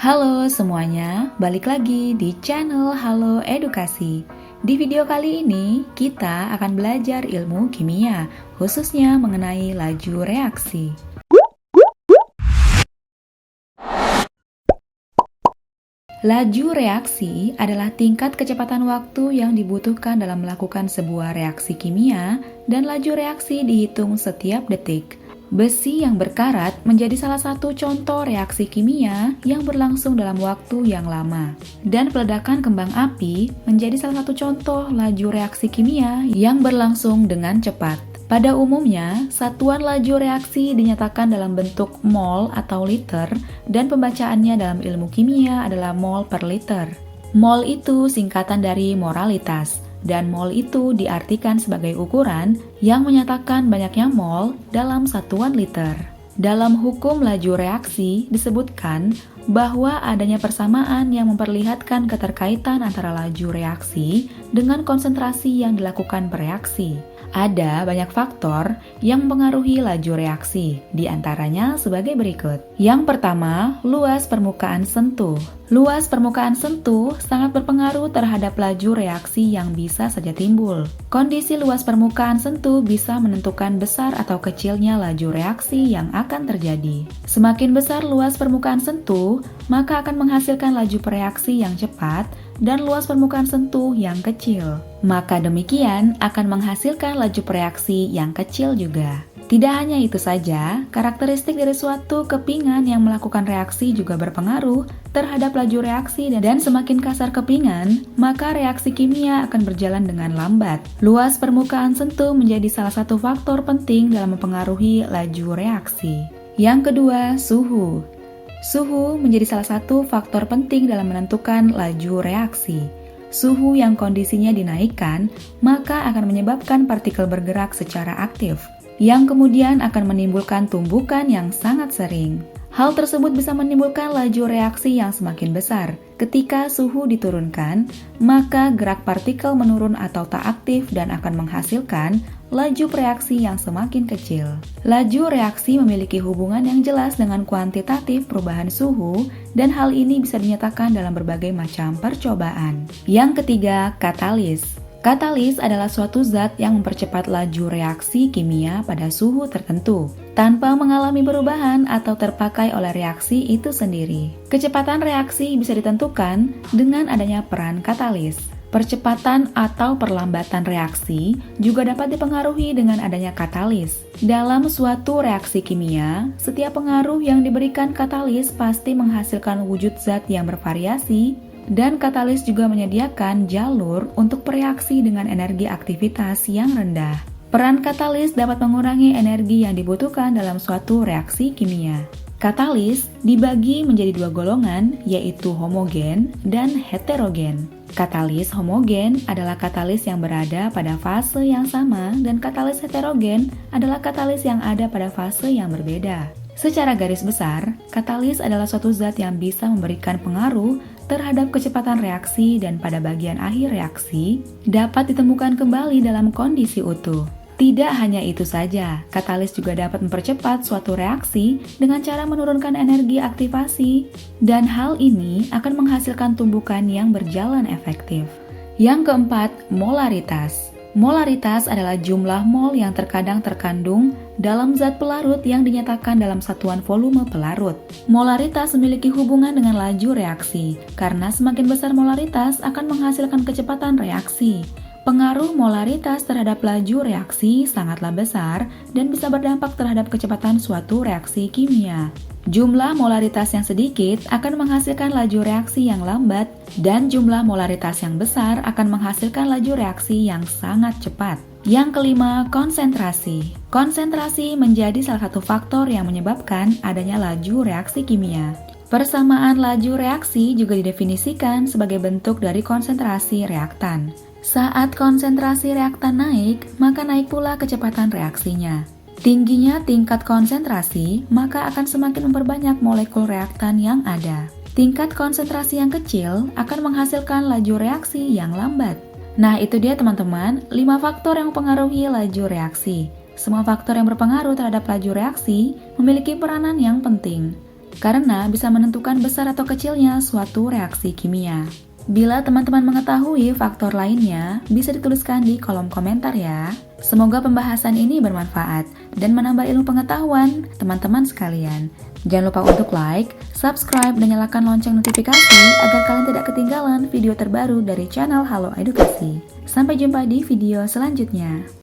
Halo semuanya, balik lagi di channel Halo Edukasi. Di video kali ini, kita akan belajar ilmu kimia, khususnya mengenai laju reaksi. Laju reaksi adalah tingkat kecepatan waktu yang dibutuhkan dalam melakukan sebuah reaksi kimia, dan laju reaksi dihitung setiap detik. Besi yang berkarat menjadi salah satu contoh reaksi kimia yang berlangsung dalam waktu yang lama. Dan peledakan kembang api menjadi salah satu contoh laju reaksi kimia yang berlangsung dengan cepat. Pada umumnya, satuan laju reaksi dinyatakan dalam bentuk mol atau liter, dan pembacaannya dalam ilmu kimia adalah mol per liter. Mol itu singkatan dari moralitas, dan mol itu diartikan sebagai ukuran yang menyatakan banyaknya mol dalam satuan liter. Dalam hukum laju reaksi disebutkan bahwa adanya persamaan yang memperlihatkan keterkaitan antara laju reaksi dengan konsentrasi yang dilakukan per reaksi. Ada banyak faktor yang mempengaruhi laju reaksi, di antaranya sebagai berikut. Yang pertama, luas permukaan sentuh. Luas permukaan sentuh sangat berpengaruh terhadap laju reaksi yang bisa saja timbul. Kondisi luas permukaan sentuh bisa menentukan besar atau kecilnya laju reaksi yang akan terjadi. Semakin besar luas permukaan sentuh, maka akan menghasilkan laju reaksi yang cepat, dan luas permukaan sentuh yang kecil. Maka demikian akan menghasilkan laju reaksi yang kecil juga. Tidak hanya itu saja, karakteristik dari suatu kepingan yang melakukan reaksi juga berpengaruh terhadap laju reaksi, dan semakin kasar kepingan, maka reaksi kimia akan berjalan dengan lambat. Luas permukaan sentuh menjadi salah satu faktor penting dalam mempengaruhi laju reaksi. Yang kedua, suhu. Suhu menjadi salah satu faktor penting dalam menentukan laju reaksi. Suhu yang kondisinya dinaikkan, maka akan menyebabkan partikel bergerak secara aktif, yang kemudian akan menimbulkan tumbukan yang sangat sering. Hal tersebut bisa menimbulkan laju reaksi yang semakin besar. Ketika suhu diturunkan, maka gerak partikel menurun atau tak aktif dan akan menghasilkan laju reaksi yang semakin kecil. Laju reaksi memiliki hubungan yang jelas dengan kuantitatif perubahan suhu, dan hal ini bisa dinyatakan dalam berbagai macam percobaan. Yang ketiga, katalis. Katalis adalah suatu zat yang mempercepat laju reaksi kimia pada suhu tertentu, tanpa mengalami perubahan atau terpakai oleh reaksi itu sendiri. Kecepatan reaksi bisa ditentukan dengan adanya peran katalis. Percepatan atau perlambatan reaksi juga dapat dipengaruhi dengan adanya katalis. Dalam suatu reaksi kimia, setiap pengaruh yang diberikan katalis pasti menghasilkan wujud zat yang bervariasi, dan katalis juga menyediakan jalur untuk bereaksi dengan energi aktivitas yang rendah. Peran katalis dapat mengurangi energi yang dibutuhkan dalam suatu reaksi kimia. Katalis dibagi menjadi dua golongan, yaitu homogen dan heterogen. Katalis homogen adalah katalis yang berada pada fase yang sama, dan katalis heterogen adalah katalis yang ada pada fase yang berbeda. Secara garis besar, katalis adalah suatu zat yang bisa memberikan pengaruh terhadap kecepatan reaksi, dan pada bagian akhir reaksi dapat ditemukan kembali dalam kondisi utuh. Tidak hanya itu saja, katalis juga dapat mempercepat suatu reaksi dengan cara menurunkan energi aktivasi, dan hal ini akan menghasilkan tumbukan yang berjalan efektif. Yang keempat, molaritas. Molaritas adalah jumlah mol yang terkadang terkandung dalam zat pelarut yang dinyatakan dalam satuan volume pelarut. Molaritas memiliki hubungan dengan laju reaksi, karena semakin besar molaritas akan menghasilkan kecepatan reaksi. Pengaruh molaritas terhadap laju reaksi sangatlah besar dan bisa berdampak terhadap kecepatan suatu reaksi kimia. Jumlah molaritas yang sedikit akan menghasilkan laju reaksi yang lambat, dan jumlah molaritas yang besar akan menghasilkan laju reaksi yang sangat cepat. Yang kelima, konsentrasi. Konsentrasi menjadi salah satu faktor yang menyebabkan adanya laju reaksi kimia. Persamaan laju reaksi juga didefinisikan sebagai bentuk dari konsentrasi reaktan. Saat konsentrasi reaktan naik, maka naik pula kecepatan reaksinya. Tingginya tingkat konsentrasi, maka akan semakin memperbanyak molekul reaktan yang ada. Tingkat konsentrasi yang kecil akan menghasilkan laju reaksi yang lambat. Nah, itu dia teman-teman, 5 faktor yang mempengaruhi laju reaksi. Semua faktor yang berpengaruh terhadap laju reaksi memiliki peranan yang penting. karena bisa menentukan besar atau kecilnya suatu reaksi kimia. Bila teman-teman mengetahui faktor lainnya, bisa dituliskan di kolom komentar ya. Semoga pembahasan ini bermanfaat dan menambah ilmu pengetahuan teman-teman sekalian. Jangan lupa untuk like, subscribe, dan nyalakan lonceng notifikasi agar kalian tidak ketinggalan video terbaru dari channel Halo Edukasi. Sampai jumpa di video selanjutnya.